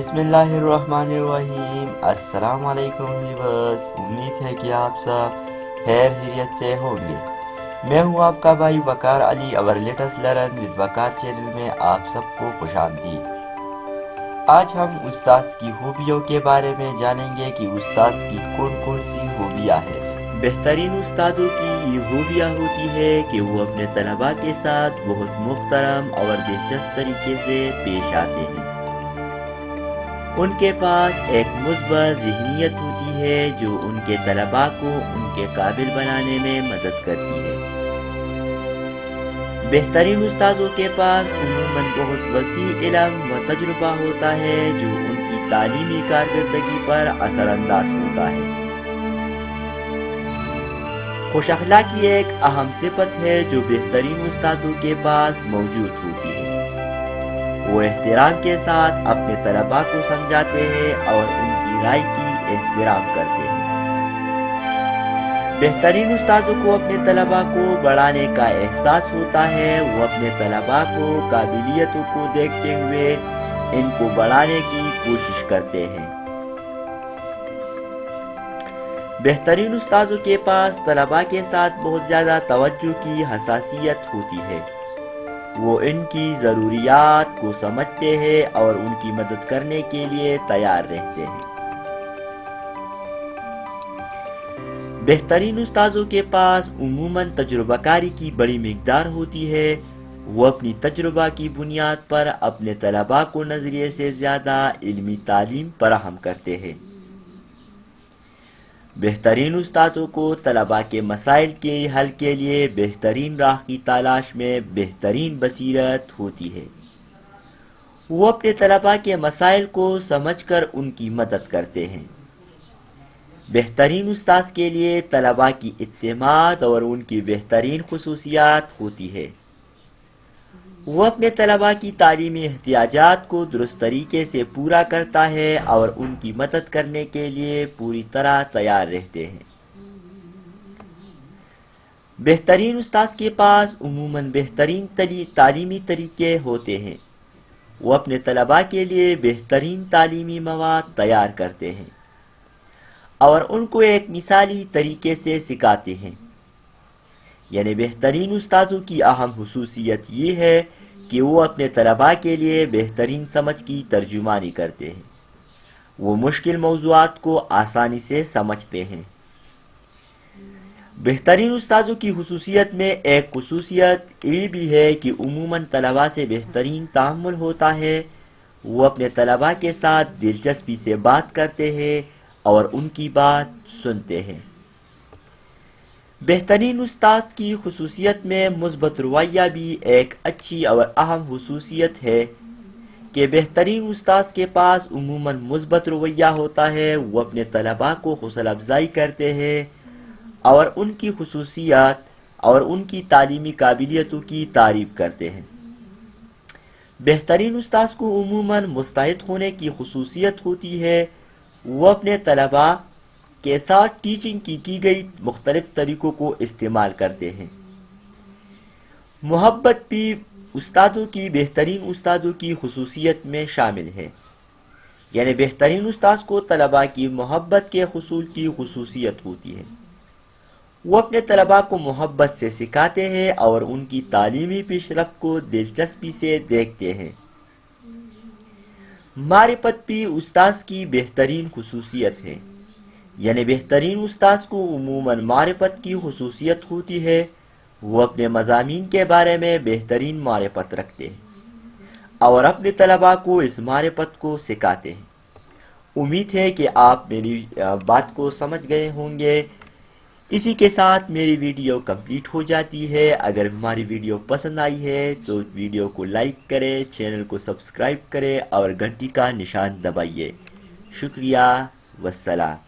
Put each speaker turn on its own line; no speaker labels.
बिस्मिल्लाहिर्रहमानिर्रहीम। अस्सलाम वालेकुम व्यूअर्स, उम्मीद है कि आप सब खैर खैरियत से होंगे। मैं हूं आपका भाई Waqar Ali. Our latest learn with Waqar channel में आप सबको खुशामदीद। आज हम उस्ताद की खूबियों के बारे में जानेंगे कि उस्ताद की कौन कौन सी खूबियाँ हैं। बेहतरीन उस्तादों की ये खूबियाँ होती है कि वो अपने तलबा के साथ बहुत मुख्तरम और दिलचस्प तरीके से पेश आते हैं। उनके पास एक मुस्बत ज़हनियत होती है जो उनके तलबा को उनके काबिल बनाने में मदद करती है। बेहतरीन उस्तादों के पास उमूमन बहुत वसी इल्म व तजुर्बा होता है जो उनकी तालीमी कारकर्दगी पर असरअंदाज होता है। खुश अखलाकी एक अहम सिफत है जो बेहतरीन उस्तादों के पास मौजूद होती है। वो एहतराम के साथ अपने तलबा को समझाते हैं और उनकी राय की एहतराम करते हैं। बेहतरीन उस्तादों को अपने तलबा को बढ़ाने का एहसास होता है। वो अपने तलबा को काबिलियतों को देखते हुए इनको बढ़ाने की कोशिश करते हैं। बेहतरीन उस्तादों के पास तलबा के साथ बहुत ज़्यादा तवज्जो की हसासियत होती है। वो इनकी ज़रूरियात को समझते हैं और उनकी मदद करने के लिए तैयार रहते हैं। बेहतरीन उस्तादों के पास उमूमन तजुर्बाकारी की बड़ी मिकदार होती है। वो अपनी तजुर्बा की बुनियाद पर अपने तलबा को नज़रिए से ज़्यादा इल्मी तालीम फराहम करते हैं। बेहतरीन उस्तादों को तलबा के मसाइल के हल के लिए बेहतरीन राह की तलाश में बेहतरीन बसीरत होती है। वो अपने तलबा के मसाइल को समझकर उनकी मदद करते हैं। बेहतरीन उस्ताद के लिए तलबा की इत्तेमाद और उनकी बेहतरीन खुसूसियात होती है। वो अपने तलबा की तालीमी एहतियाजात को दुरुस्त तरीके से पूरा करता है और उनकी मदद करने के लिए पूरी तरह तैयार रहते हैं। बेहतरीन उस्ताद के पास उमूमन बेहतरीन तालीमी तरीके होते हैं। वो अपने तलबा के लिए बेहतरीन तालीमी मवाद तैयार करते हैं और उनको एक मिसाली तरीके से सिखाते हैं। यानी बेहतरीन उस्तादों की अहम हुसूसियत ये है कि वो अपने तलबा के लिए बेहतरीन समझ की तर्जुमानी करते हैं। वो मुश्किल मौज़ूआत को आसानी से समझते हैं। बेहतरीन उस्तादों की हुसूसियत में एक हुसूसियत ये भी है कि उमूमन तलबा से बेहतरीन ताअम्मुल होता है। वो अपने तलबा के साथ दिलचस्पी से बात करते हैं और उनकी बात सुनते हैं। बेहतरीन उस्ताद की खुसूसियत में मुस्बत रवैया भी एक अच्छी और अहम हुसूसियत है कि बेहतरीन उस्ताद के पास उमूमन मुस्बत रवैया होता है। वो अपने तलबा को हौसला अफजाई करते हैं और उनकी खुसूसियात और उनकी तालीमी काबिलियतों की तारीफ करते हैं। बेहतरीन उस्ताद को उमूमन मुस्तैद होने की खुसूसियत होती है। वो अपने तलबा के साथ टीचिंग की गई मुख्तलिफ तरीकों को इस्तेमाल करते हैं। मोहब्बत भी उस्तादों की बेहतरीन उस्तादों की खुसूसियत में शामिल है। यानी बेहतरीन उस्ताद को तलबा की मोहब्बत के हुसूल की खुसूसियत होती है। वो अपने तलबा को मोहब्बत से सिखाते हैं और उनकी तालीमी पेशरफ्त को दिलचस्पी से देखते हैं। मारिफत भी उस्ताद की बेहतरीन खुसूसियत है। यानी बेहतरीन उस्ताद को उमूमन मारिफत की खुसूसियत होती है। वो अपने मज़ामीन के बारे में बेहतरीन मारिफत रखते हैं और अपने तलबा को इस मारिफत को सिखाते हैं। उम्मीद है कि आप मेरी बात को समझ गए होंगे। इसी के साथ मेरी वीडियो कंप्लीट हो जाती है। अगर हमारी वीडियो पसंद आई है तो वीडियो को लाइक करें, चैनल को सब्सक्राइब करें और घंटी का निशान दबाइए। शुक्रिया, वस्सलाम।